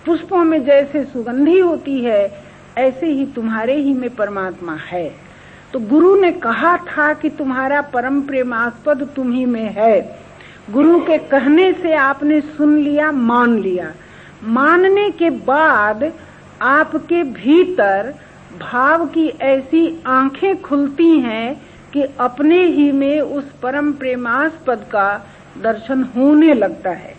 पुष्पों में जैसे सुगंधी होती है ऐसे ही तुम्हारे ही में परमात्मा है। तो गुरु ने कहा था कि तुम्हारा परम प्रेमास्पद तुम ही में है। गुरु के कहने से आपने सुन लिया, मान लिया। मानने के बाद आपके भीतर भाव की ऐसी आंखें खुलती हैं कि अपने ही में उस परम प्रेमास्पद का दर्शन होने लगता है।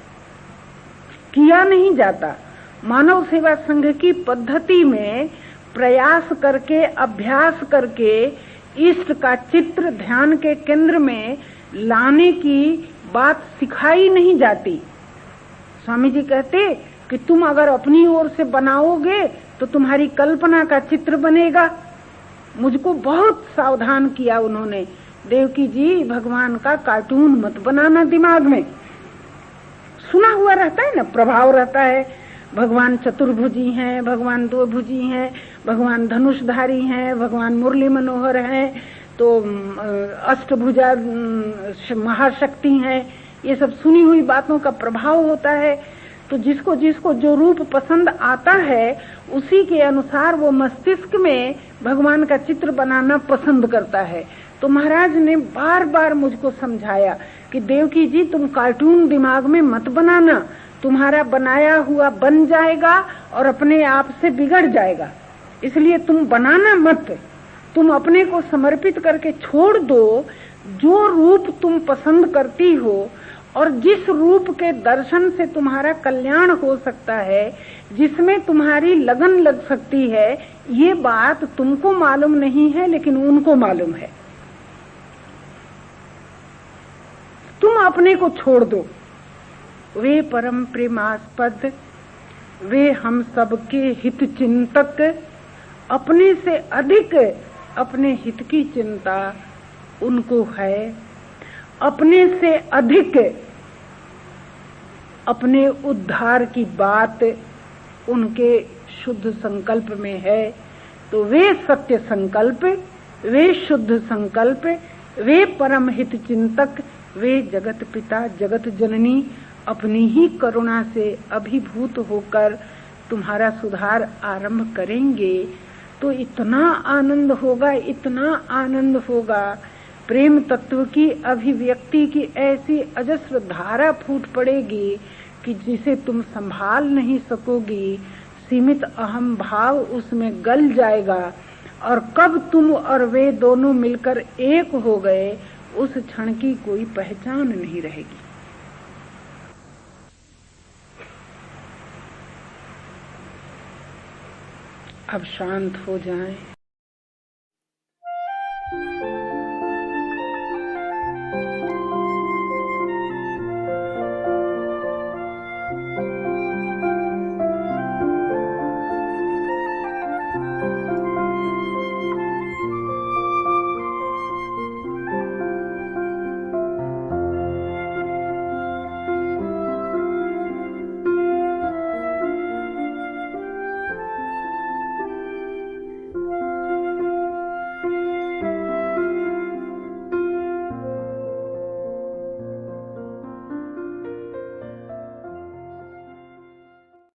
किया नहीं जाता। मानव सेवा संघ की पद्धति में प्रयास करके, अभ्यास करके इष्ट का चित्र ध्यान के केंद्र में लाने की बात सिखाई नहीं जाती। स्वामी जी कहते कि तुम अगर अपनी ओर से बनाओगे तो तुम्हारी कल्पना का चित्र बनेगा। मुझको बहुत सावधान किया उन्होंने, देवकी जी भगवान का कार्टून मत बनाना दिमाग में। सुना हुआ रहता है ना, प्रभाव रहता है। भगवान चतुर्भुजी हैं, भगवान दो भुजी हैं, भगवान धनुषधारी हैं, भगवान मुरली मनोहर हैं, तो अष्टभुजा महाशक्ति हैं। ये सब सुनी हुई बातों का प्रभाव होता है। तो जिसको जिसको जो रूप पसंद आता है उसी के अनुसार वो मस्तिष्क में भगवान का चित्र बनाना पसंद करता है। तो महाराज ने बार बार मुझको समझाया कि देवकी जी तुम कार्टून दिमाग में मत बनाना, तुम्हारा बनाया हुआ बन जाएगा और अपने आप से बिगड़ जाएगा। इसलिए तुम बनाना मत, तुम अपने को समर्पित करके छोड़ दो। जो रूप तुम पसंद करती हो और जिस रूप के दर्शन से तुम्हारा कल्याण हो सकता है, जिसमें तुम्हारी लगन लग सकती है, ये बात तुमको मालूम नहीं है लेकिन उनको मालूम है। तुम अपने को छोड़ दो। वे परम प्रेमास्पद, वे हम सबके हित चिंतक, अपने से अधिक अपने हित की चिंता उनको है। अपने से अधिक अपने उद्धार की बात उनके शुद्ध संकल्प में है। तो वे सत्य संकल्प, वे शुद्ध संकल्प, वे परम हित चिंतक, वे जगत पिता जगत जननी अपनी ही करुणा से अभिभूत होकर तुम्हारा सुधार आरंभ करेंगे। तो इतना आनंद होगा, इतना आनंद होगा। प्रेम तत्व की अभिव्यक्ति की ऐसी अजस्र धारा फूट पड़ेगी कि जिसे तुम संभाल नहीं सकोगी। सीमित अहम भाव उसमें गल जाएगा और कब तुम और वे दोनों मिलकर एक हो गए उस क्षण की कोई पहचान नहीं रहेगी। अब शांत हो जाएं।